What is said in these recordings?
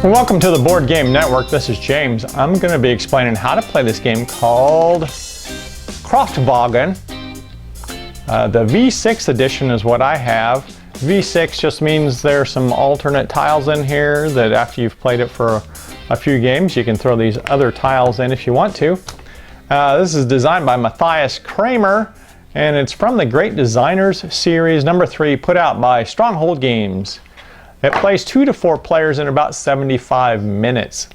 Welcome to the Board Game Network. This is James. I'm going to be explaining how to play this game called Kraftwagen. The V6 edition is what I have. V6 just means there's some alternate tiles in here that after you've played it for a few games, you can throw these other tiles in if you want to. This is designed by Matthias Kramer, and it's from the Great Designers series number 3, put out by Stronghold Games. It plays 2 to 4 players in about 75 minutes.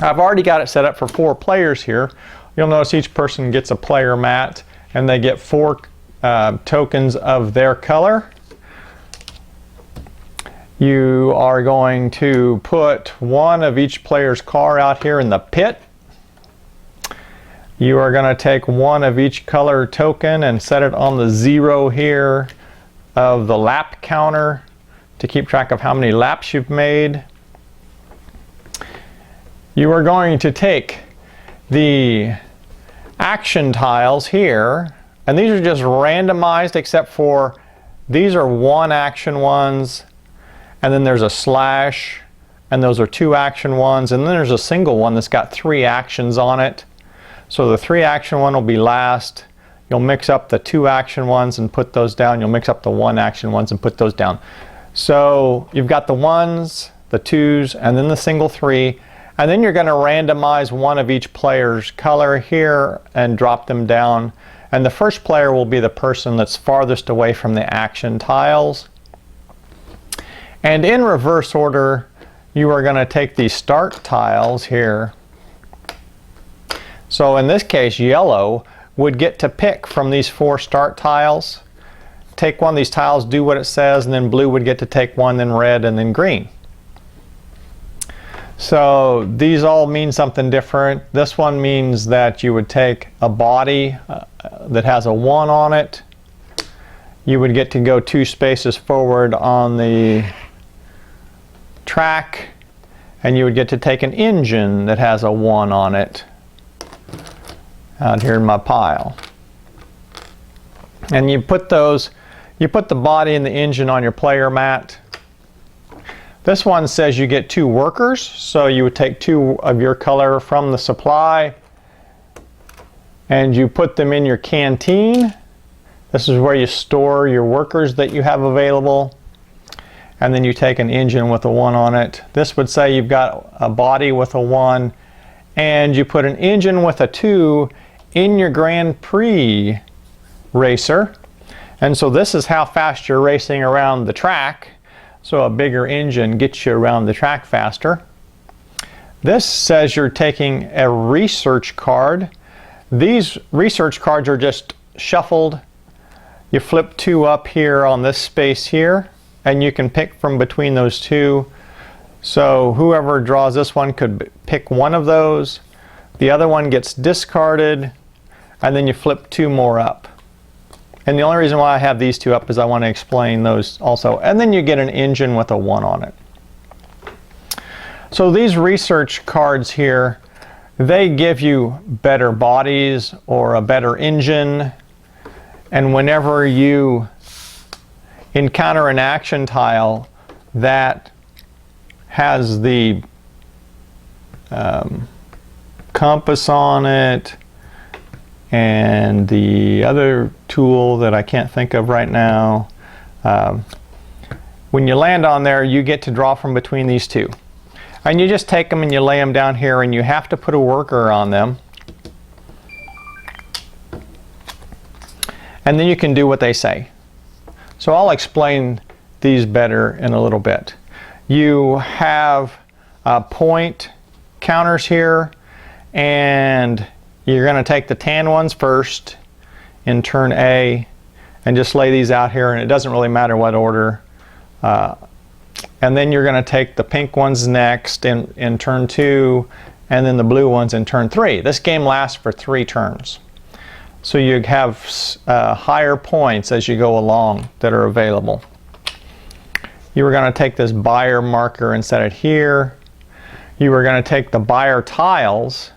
I've already got it set up for 4 players here. You'll notice each person gets a player mat and they get 4 tokens of their color. You are going to put one of each player's car out here in the pit. You are going to take one of each color token and set it on the 0 here of the lap counter to keep track of how many laps you've made. You are going to take the action tiles here, and these are just randomized except for these are 1 action ones, and then there's a slash, and those are 2 action ones, and then there's a single one that's got 3 actions on it. So the 3 action one will be last. You'll mix up the 2 action ones and put those down. You'll mix up the 1 action ones and put those down. So you've got the 1s, the 2s, and then the single 3, and then you're going to randomize one of each player's color here and drop them down, and the first player will be the person that's farthest away from the action tiles. And in reverse order, you are going to take these start tiles here. So in this case, yellow would get to pick from these 4 start tiles. Take one of these tiles, do what it says, and then blue would get to take one, then red, and then green. So these all mean something different. This one means that you would take a body that has a 1 on it. You would get to go 2 spaces forward on the track, and you would get to take an engine that has a 1 on it out here in my pile. And you put the body and the engine on your player mat. This one says you get 2 workers, so you would take 2 of your color from the supply and you put them in your canteen. This is where you store your workers that you have available. And then you take an engine with a 1 on it. This would say you've got a body with a 1 and you put an engine with a 2 in your Grand Prix racer. And so this is how fast you're racing around the track. So a bigger engine gets you around the track faster. This says you're taking a research card. These research cards are just shuffled. You flip 2 up here on this space here, and you can pick from between those 2. So whoever draws this one could pick one of those. The other one gets discarded, and then you flip 2 more up. And the only reason why I have these 2 up is I want to explain those also. And then you get an engine with a 1 on it. So these research cards here, they give you better bodies or a better engine. And whenever you encounter an action tile that has the compass on it, and the other tool that I can't think of right now, when you land on there, you get to draw from between these 2. And you just take them and you lay them down here, and you have to put a worker on them. And then you can do what they say. So I'll explain these better in a little bit. You have point counters here, and you're going to take the tan ones first in turn A and just lay these out here, and it doesn't really matter what order. And then you're going to take the pink ones next in turn 2, and then the blue ones in turn 3. This game lasts for 3 turns. So you have higher points as you go along that are available. You were going to take this buyer marker and set it here. You were going to take the buyer tiles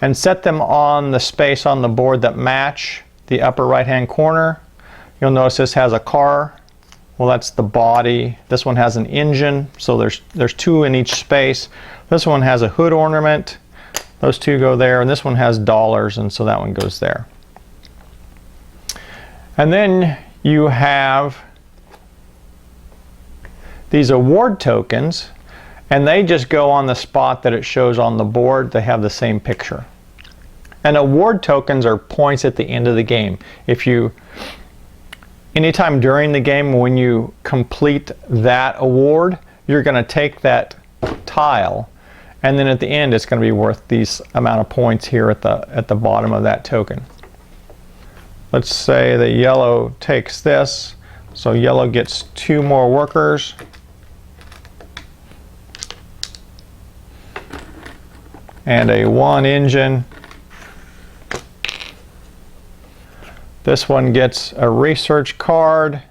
and set them on the space on the board that match the upper right hand corner. You'll notice this has a car Well, that's the body. This one has an engine, so there's two in each space. This one has a hood ornament. Those two go there, and this one has dollars, and so that one goes there. And then you have these award tokens, and they just go on the spot that it shows on the board. They have the same picture. And award tokens are points at the end of the game. Anytime during the game when you complete that award, you're going to take that tile, and then at the end it's going to be worth these amount of points here at the bottom of that token. Let's say that yellow takes this, so yellow gets 2 more workers. And a 1 engine. This one gets a research card,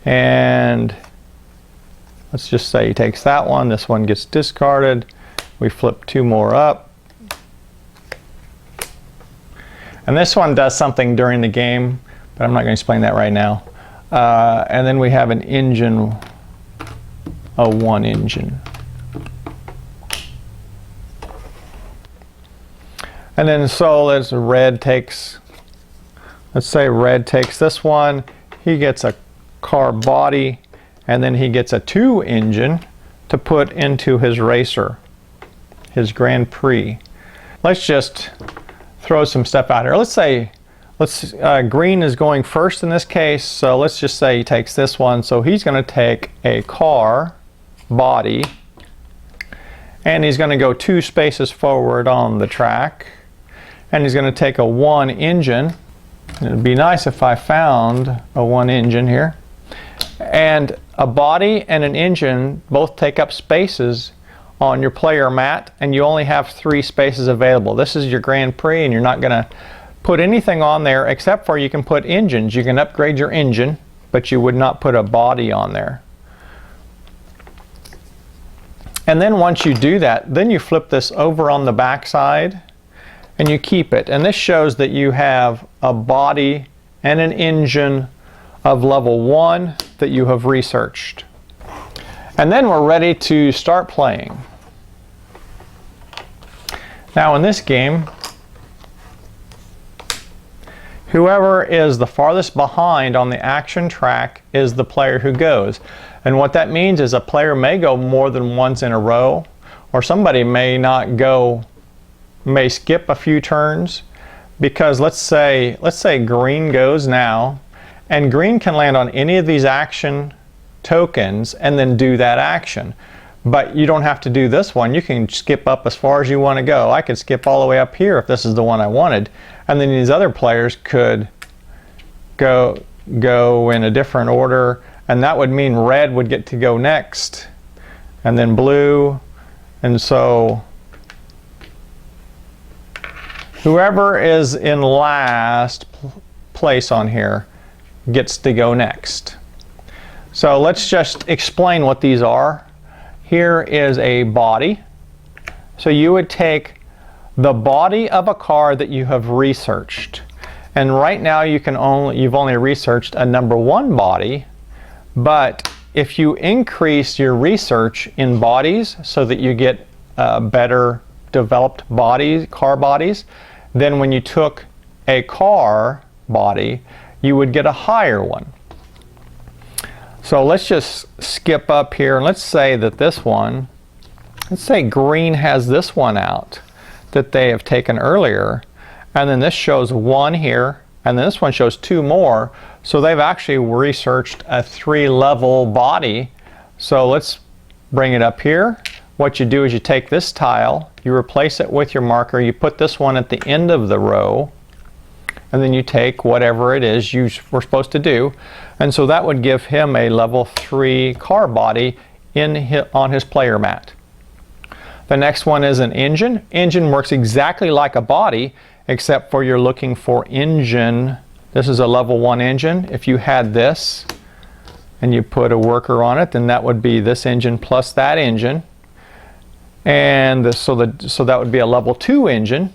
and let's just say he takes that one. This one gets discarded. We flip 2 more up. And this one does something during the game, but I'm not going to explain that right now. And then we have an engine, a 1 engine. And then so let's say red takes this one. He gets a car body, and then he gets a 2 engine to put into his racer, his Grand Prix. Let's just throw some stuff out here. Green is going first in this case, so let's just say he takes this one. So he's going to take a car body, and he's going to go 2 spaces forward on the track, and he's going to take a 1 engine. It'd be nice if I found a 1 engine here. And a body and an engine both take up spaces on your player mat, and you only have 3 spaces available. This is your Grand Prix, and you're not going to put anything on there except for you can put engines. You can upgrade your engine, but you would not put a body on there. And then once you do that, then you flip this over on the back side, and you keep it. And this shows that you have a body and an engine of level 1 that you have researched. And then we're ready to start playing. Now in this game, whoever is the farthest behind on the action track is the player who goes. And what that means is a player may go more than once in a row, or somebody may skip a few turns, because let's say green goes now, and green can land on any of these action tokens and then do that action. But you don't have to do this one. You can skip up as far as you want to go. I could skip all the way up here if this is the one I wanted, and then these other players could go in a different order, and that would mean red would get to go next, and then blue, and so whoever is in last place on here gets to go next. So let's just explain what these are. Here is a body. So you would take the body of a car that you have researched. And right now you've only researched a number 1 body, but if you increase your research in bodies so that you get better developed car bodies, then when you took a car body, you would get a higher one. So let's just skip up here, and let's say that this one, let's say green has this one out that they have taken earlier, and then this shows 1 here, and then this one shows 2 more. So they've actually researched a 3-level body. So let's bring it up here. What you do is you take this tile, you replace it with your marker, you put this one at the end of the row, and then you take whatever it is you were supposed to do. And so that would give him a level 3 car body on his player mat. The next one is an engine. Engine works exactly like a body, except for you're looking for engine. This is a level 1 engine. If you had this and you put a worker on it, then that would be this engine plus that engine. And so that would be a level 2 engine.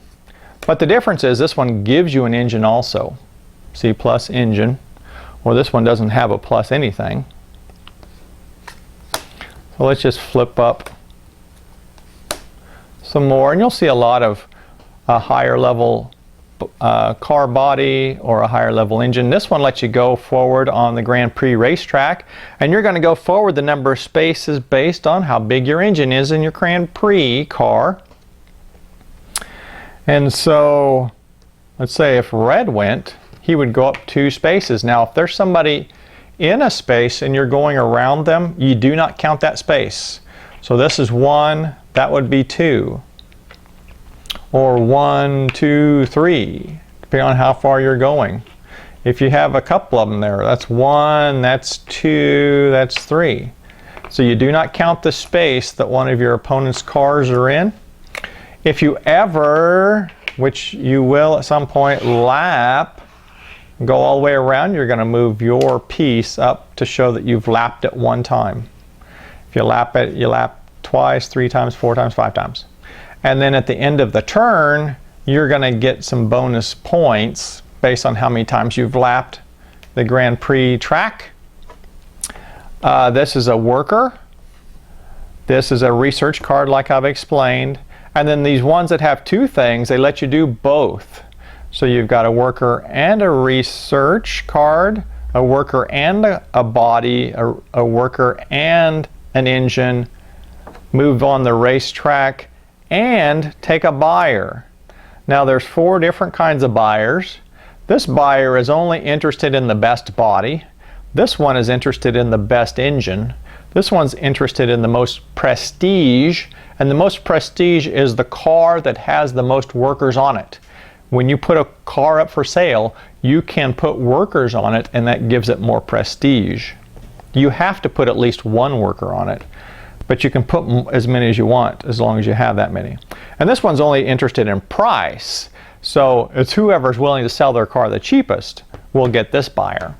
But the difference is this one gives you an engine also. See, plus engine. or this one doesn't have a plus anything. So let's just flip up some more, and you'll see a lot of higher level car body or a higher level engine. This one lets you go forward on the Grand Prix racetrack, and you're going to go forward the number of spaces based on how big your engine is in your Grand Prix car. And so let's say if red went, he would go up 2 spaces. Now if there's somebody in a space and you're going around them, you do not count that space. So this is 1, that would be 2. Or 1, 2, 3, depending on how far you're going. If you have a couple of them there, that's 1, that's 2, that's 3. So you do not count the space that one of your opponent's cars are in. If you ever, which you will at some point, lap, go all the way around, you're going to move your piece up to show that you've lapped it 1 time. If you lap it, you lap twice, 3 times, 4 times, 5 times. And then at the end of the turn, you're going to get some bonus points based on how many times you've lapped the Grand Prix track. This is a worker. This is a research card like I've explained. And then these ones that have 2 things, they let you do both. So you've got a worker and a research card, a worker and a body, a worker and an engine, move on the racetrack, and take a buyer. Now there's 4 different kinds of buyers. This buyer is only interested in the best body. This one is interested in the best engine. This one's interested in the most prestige, and the most prestige is the car that has the most workers on it. When you put a car up for sale, you can put workers on it, and that gives it more prestige. You have to put at least 1 worker on it, but you can put as many as you want as long as you have that many. And this one's only interested in price, so it's whoever's willing to sell their car the cheapest will get this buyer.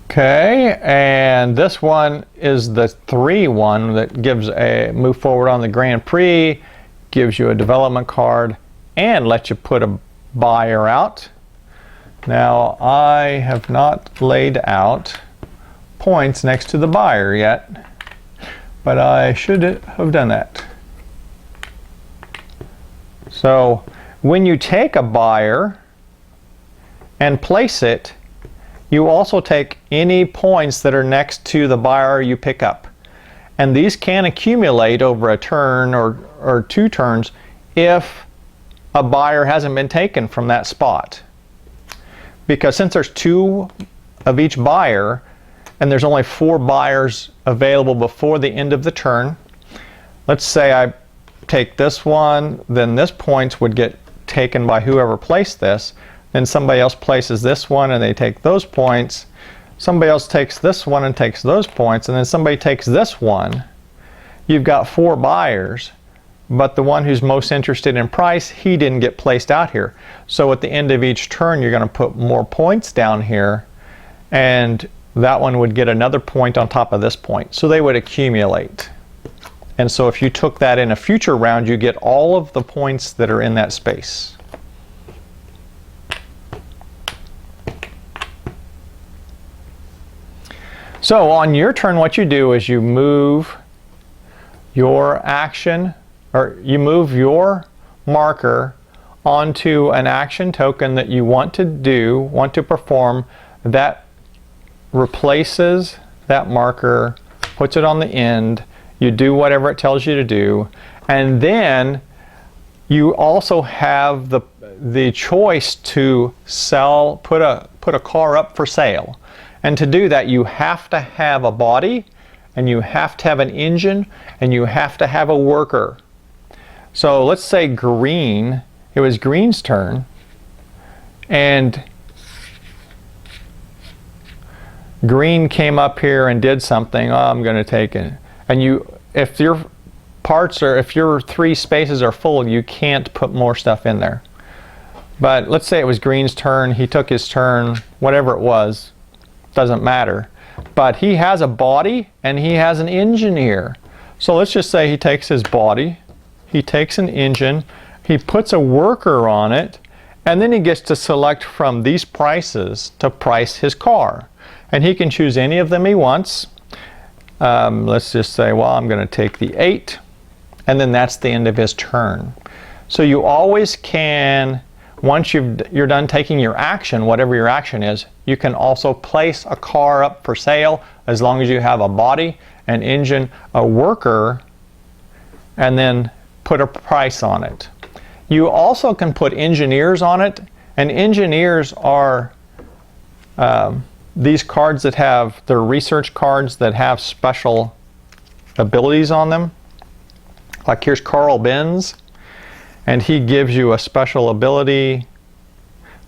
Okay, and this one is the 3 one that gives a move forward on the Grand Prix, gives you a development card, and lets you put a buyer out. Now I have not laid out points next to the buyer yet, but I should have done that. So when you take a buyer and place it, you also take any points that are next to the buyer you pick up. And these can accumulate over a turn or 2 turns if a buyer hasn't been taken from that spot. Because since there's 2 of each buyer, and there's only 4 buyers available before the end of the turn, let's say I take this one, then this points would get taken by whoever placed this, then somebody else places this one and they take those points, somebody else takes this one and takes those points, and then somebody takes this one. You've got 4 buyers, but the one who's most interested in price, he didn't get placed out here. So at the end of each turn, you're going to put more points down here, and that one would get another point on top of this point. So they would accumulate. And so if you took that in a future round, you get all of the points that are in that space. So on your turn, what you do is you move your action, or you move your marker onto an action token that you want to perform, that replaces that marker, puts it on the end, you do whatever it tells you to do, and then you also have the choice to sell, put a car up for sale. And to do that, you have to have a body, and you have to have an engine, and you have to have a worker. So let's say green, it was green's turn, and green came up here and did something. Oh, I'm going to take it. And if your parts are, if your 3 spaces are full, you can't put more stuff in there. But let's say it was green's turn, he took his turn, whatever it was, doesn't matter. But he has a body and he has an engine here. So let's just say he takes his body, he takes an engine, he puts a worker on it, And then he gets to select from these prices to price his car. And he can choose any of them he wants. Let's just say, well, I'm going to take the 8. And then that's the end of his turn. So you always can, once you're done taking your action, whatever your action is, you can also place a car up for sale as long as you have a body, an engine, a worker, and then put a price on it. You also can put engineers on it, and engineers are these cards that have, they're research cards that have special abilities on them. Like here's Carl Benz, and he gives you a special ability.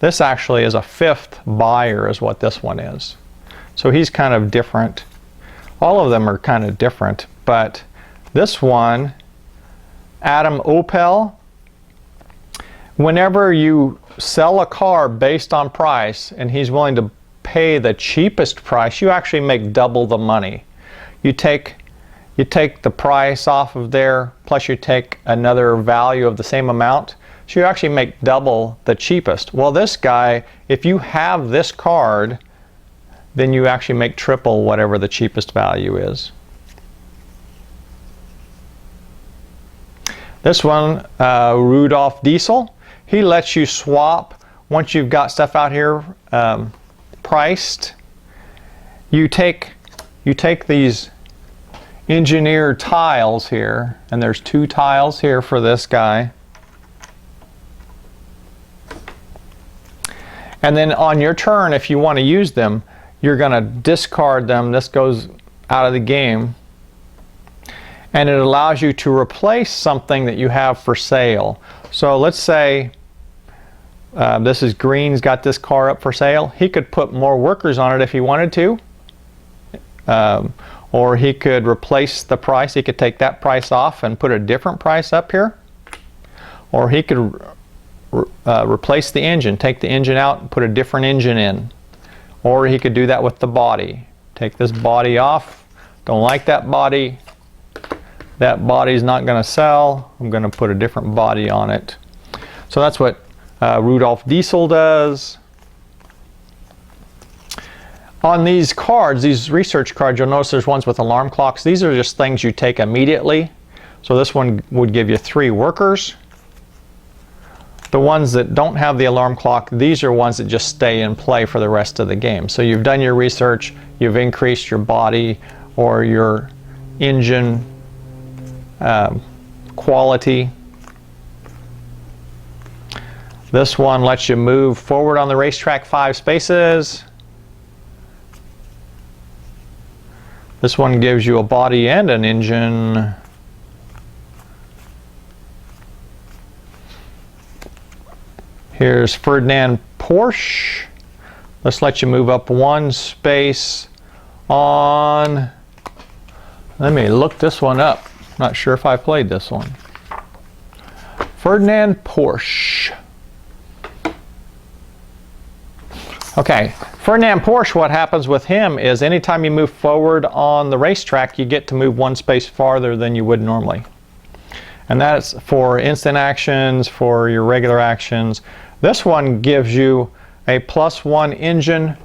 This actually is a 5th buyer is what this one is. So he's kind of different. All of them are kind of different, but this one, Adam Opel, whenever you sell a car based on price and he's willing to pay the cheapest price, you actually make double the money. You take the price off of there, plus you take another value of the same amount, so you actually make double the cheapest. Well, this guy, if you have this card, then you actually make triple whatever the cheapest value is. This one, Rudolph Diesel, he lets you swap once you've got stuff out here priced. You take these engineered tiles here, and there's 2 tiles here for this guy. And then on your turn, if you want to use them, you're going to discard them. This goes out of the game. And it allows you to replace something that you have for sale. So let's say this is Green's got this car up for sale. He could put more workers on it if he wanted to. Or he could replace the price. He could take that price off and put a different price up here. Or he could replace the engine, take the engine out and put a different engine in. Or he could do that with the body. Take this body off. Don't like that body. That body's not going to sell. I'm going to put a different body on it. So that's what Rudolph Diesel does. On these cards, these research cards, you'll notice there's ones with alarm clocks. These are just things you take immediately. So this one would give you 3 workers. The ones that don't have the alarm clock, these are ones that just stay in play for the rest of the game. So you've done your research, you've increased your body or your engine quality. This one lets you move forward on the racetrack 5 spaces. This one gives you a body and an engine. Here's Ferdinand Porsche. Let's let you move up 1 space on. Let me look this one up. Not sure if I played this one. Ferdinand Porsche. Okay, Ferdinand Porsche, what happens with him is anytime you move forward on the racetrack, you get to move 1 space farther than you would normally. And that's for instant actions, for your regular actions. This one gives you a +1 engine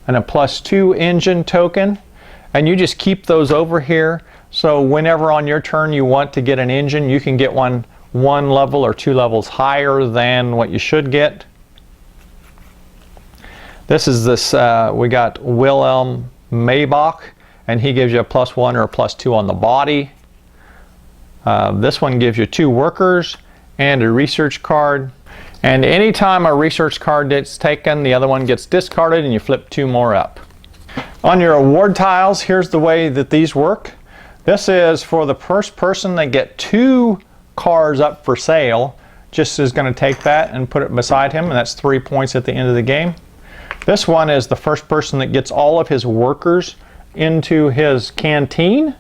and a +2 engine token, and you just keep those over here. So whenever on your turn you want to get an engine, you can get one level or 2 levels higher than what you should get. This is we got Wilhelm Maybach, and he gives you a +1 or a +2 on the body. This one gives you 2 workers and a research card. And anytime a research card gets taken, the other one gets discarded and you flip 2 more up. On your award tiles, here's the way that these work. This is for the first person that get 2 cars up for sale, just is going to take that and put it beside him, and that's 3 points at the end of the game. This one is the first person that gets all of his workers into his canteen.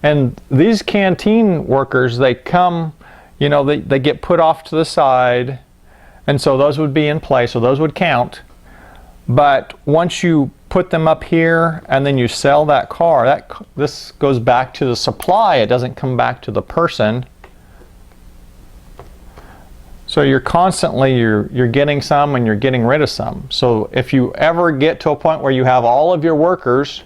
And these canteen workers, they come, you know, they get put off to the side, and so those would be in play, so those would count. But once you put them up here and then you sell that car, this goes back to the supply. It doesn't come back to the person. So you're constantly, you're getting some and you're getting rid of some. So if you ever get to a point where you have all of your workers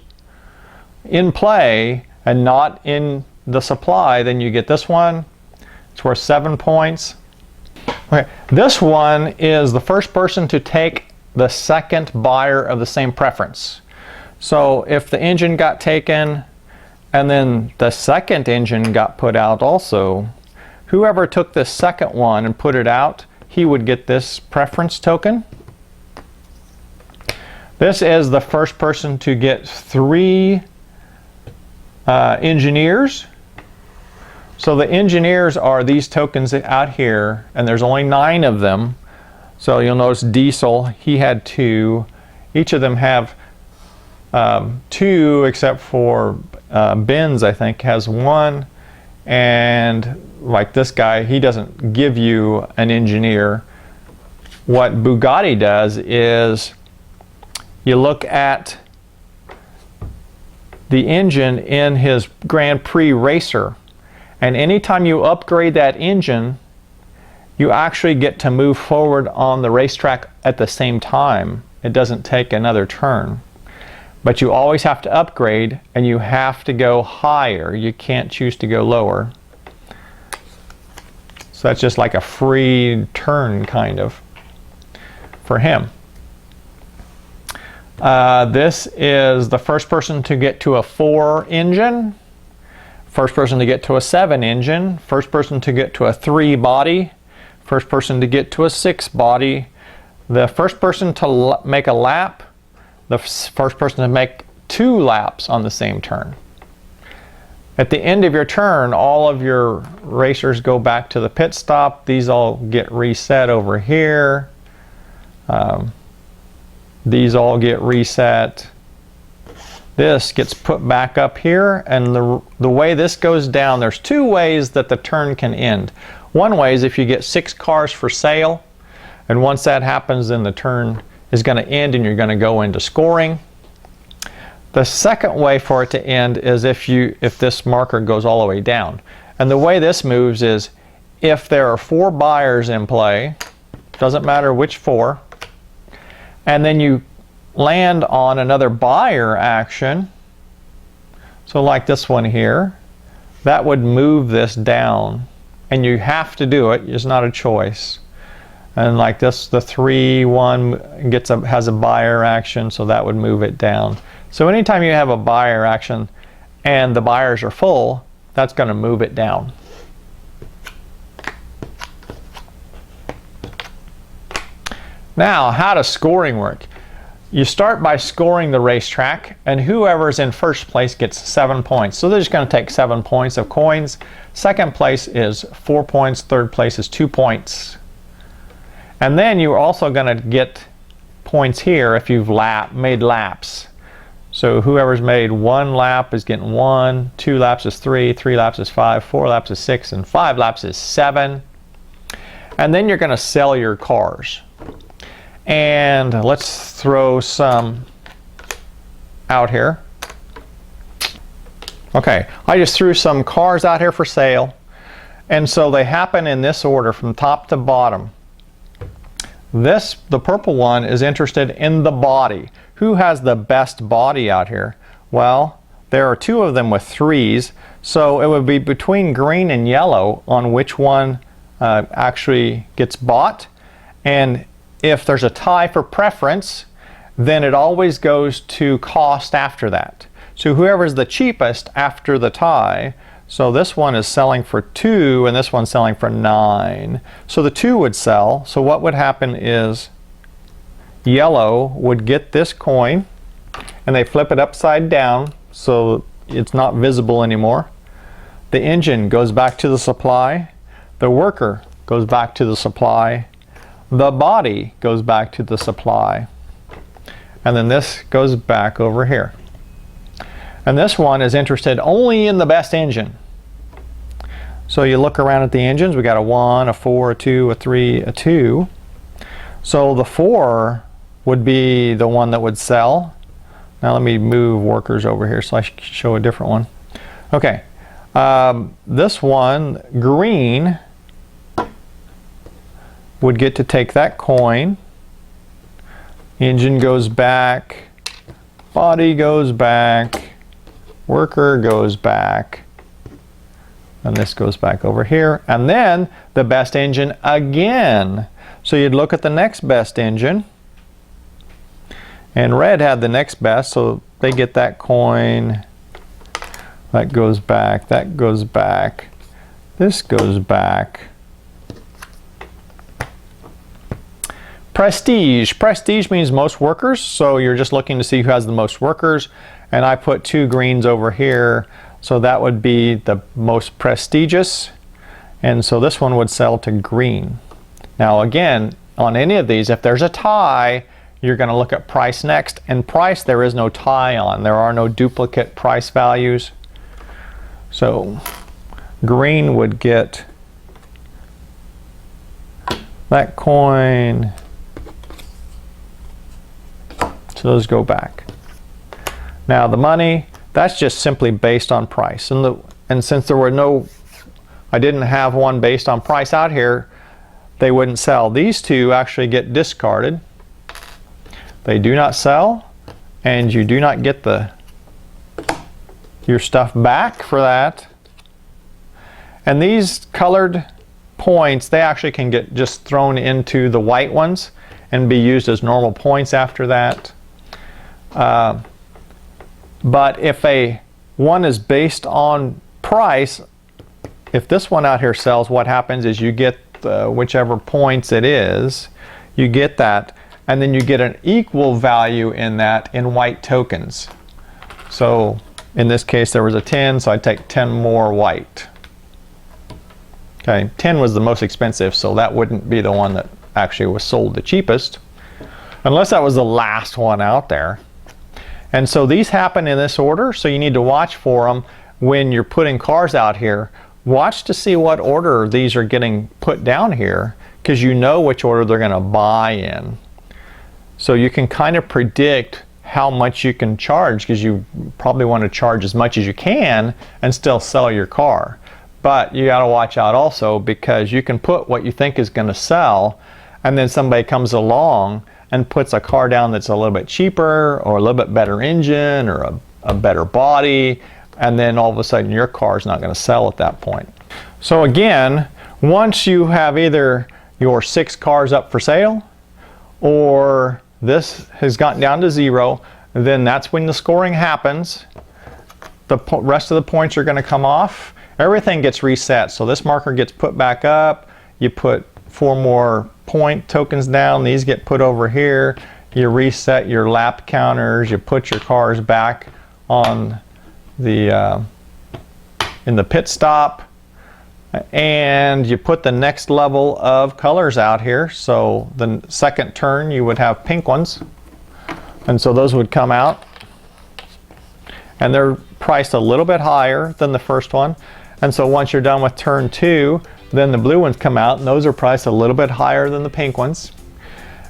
in play and not in the supply, then you get this one. It's worth 7 points. Okay. This one is the first person to take the second buyer of the same preference. So if the engine got taken and then the second engine got put out also, whoever took the second one and put it out, he would get this preference token. This is the first person to get 3 engineers. So the engineers are these tokens out here, and there's only 9 of them. So you'll notice Diesel, he had 2. Each of them have 2, except for Benz, I think, has 1. And like this guy, he doesn't give you an engineer. What Bugatti does is you look at the engine in his Grand Prix racer, and anytime you upgrade that engine, you actually get to move forward on the racetrack at the same time. It doesn't take another turn. But you always have to upgrade, and you have to go higher. You can't choose to go lower. So that's just like a free turn, kind of, for him. This is the first person to get to a 4 engine, first person to get to a 7 engine, first person to get to a 3 body, first person to get to a 6 body, the first person to make a lap, the first person to make 2 laps on the same turn. At the end of your turn, all of your racers go back to the pit stop. These all get reset over here. These all get reset. This gets put back up here, and the way this goes down, there's 2 ways that the turn can end. One way is if you get 6 cars for sale, and once that happens, then the turn is going to end and you're going to go into scoring. The second way for it to end is if this marker goes all the way down. And the way this moves is if there are 4 buyers in play, doesn't matter which 4, and then you land on another buyer action, so like this one here, that would move this down, and you have to do it. It's not a choice. And like this, the 3-1 has a buyer action, so that would move it down. So anytime you have a buyer action and the buyers are full, that's going to move it down. Now, how does scoring work? You start by scoring the racetrack, and whoever's in first place gets 7 points. So they're just going to take 7 points of coins. Second place is 4 points. Third place is 2 points. And then you're also going to get points here if you've made laps. So whoever's made 1 lap is getting 1, 2 laps is 3, 3 laps is 5, 4 laps is 6, and 5 laps is 7. And then you're going to sell your cars. And let's throw some out here. Okay, I just threw some cars out here for sale. And so they happen in this order from top to bottom. The purple one is interested in the body. Who has the best body out here? Well, there are 2 of them with 3s, so it would be between green and yellow on which one actually gets bought. And if there's a tie for preference, then it always goes to cost after that. So whoever's the cheapest after the tie, so this one is selling for 2 and this one's selling for 9. So the 2 would sell. So what would happen is yellow would get this coin, and they flip it upside down so it's not visible anymore. The engine goes back to the supply. The worker goes back to the supply. The body goes back to the supply. And then this goes back over here. And this one is interested only in the best engine. So you look around at the engines. We got a 1, a 4, a 2, a 3, a 2. So the 4 would be the one that would sell. Now let me move workers over here so I can show a different one. Okay, this one, green, would get to take that coin. Engine goes back, body goes back, worker goes back, and this goes back over here, and then the best engine again. So you'd look at the next best engine, and red had the next best, so they get that coin. That goes back, that goes back, this goes back. Prestige. Prestige means most workers, so you're just looking to see who has the most workers, and I put 2 greens over here, so that would be the most prestigious, and so this one would sell to green. Now again, on any of these, if there's a tie, you're going to look at price next, and price there is no tie on. There are no duplicate price values. So green would get that coin. So those go back. Now the money, that's just simply based on price. And since there were no, I didn't have one based on price out here, they wouldn't sell. These 2 actually get discarded. They do not sell, and you do not get your stuff back for that. And these colored points, they actually can get just thrown into the white ones and be used as normal points after that. But if one is based on price, if this one out here sells, what happens is you get whichever points it is, you get that, and then you get an equal value in that in white tokens. So in this case there was a 10, so I'd take 10 more white. Okay, 10 was the most expensive, so that wouldn't be the one that actually was sold the cheapest, unless that was the last one out there. And so these happen in this order, so you need to watch for them when you're putting cars out here. Watch to see what order these are getting put down here, because you know which order they're going to buy in. So you can kind of predict how much you can charge, because you probably want to charge as much as you can and still sell your car. But you got to watch out also, because you can put what you think is going to sell, and then somebody comes along and puts a car down that's a little bit cheaper or a little bit better engine or a better body, and then all of a sudden your car is not going to sell at that point. So again, once you have either your 6 cars up for sale or this has gotten down to 0, then that's when the scoring happens. The rest of the points are going to come off. Everything gets reset, so this marker gets put back up. You put 4 more point tokens down, these get put over here. You reset your lap counters, you put your cars back on the in the pit stop, and you put the next level of colors out here. So the second turn you would have pink ones, and so those would come out, and they're priced a little bit higher than the first one. And so once you're done with turn 2, then the blue ones come out, and those are priced a little bit higher than the pink ones.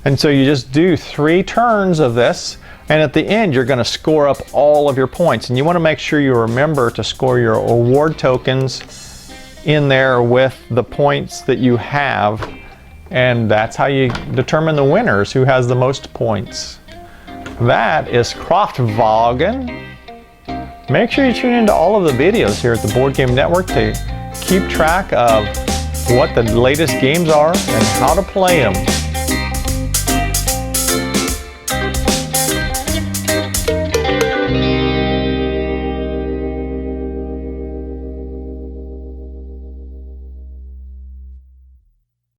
And so you just do 3 turns of this, and at the end you're going to score up all of your points. And you want to make sure you remember to score your award tokens in there with the points that you have, and that's how you determine the winners, who has the most points. That is Kraftwagen. Make sure you tune into all of the videos here at the Board Game Network to keep track of what the latest games are and how to play them.